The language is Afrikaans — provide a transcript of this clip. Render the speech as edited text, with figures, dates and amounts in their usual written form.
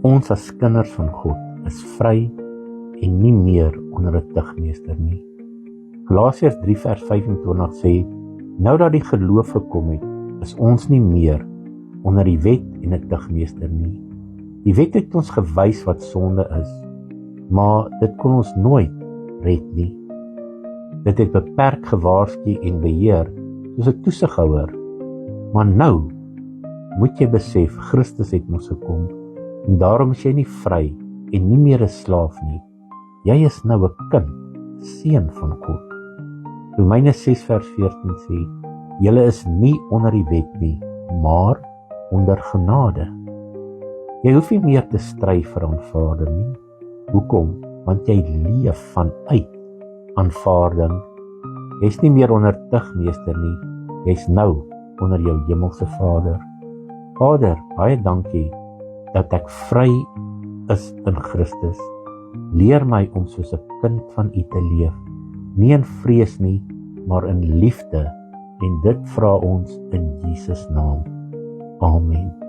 Ons as kinders van God is vry en nie meer onder 'n tugmeester nie. Galasiërs 3 vers 25 sê, nou dat die geloof gekom het, is ons nie meer onder die wet en 'n tugmeester nie. Die wet het ons gewys wat sonde is, maar dit kon ons nooit red nie. Dit het beperk, gewaarsku en beheer, soos 'n toesighouer. Maar nou moet jy besef, Christus het mos gekom, en daarom is jy nie vry en nie meer 'n slaaf nie. Jy is nou 'n kind, seun van God. Romeine 6 vers 14 sê, julle is nie onder die wet nie, maar onder genade. Jy hoef nie meer te stry vir aanvaarding nie. Hoekom? Want jy leef vanuit aanvaarding. Jy's nie meer onder tugmeester nie, jy's nou onder jou hemelse Vader. Vader, baie dankie dat ek vry is in Christus. Leer my om soos 'n kind van U te leef, nie in vrees nie, maar in liefde, en dit vra ons in Jesus naam. Amen.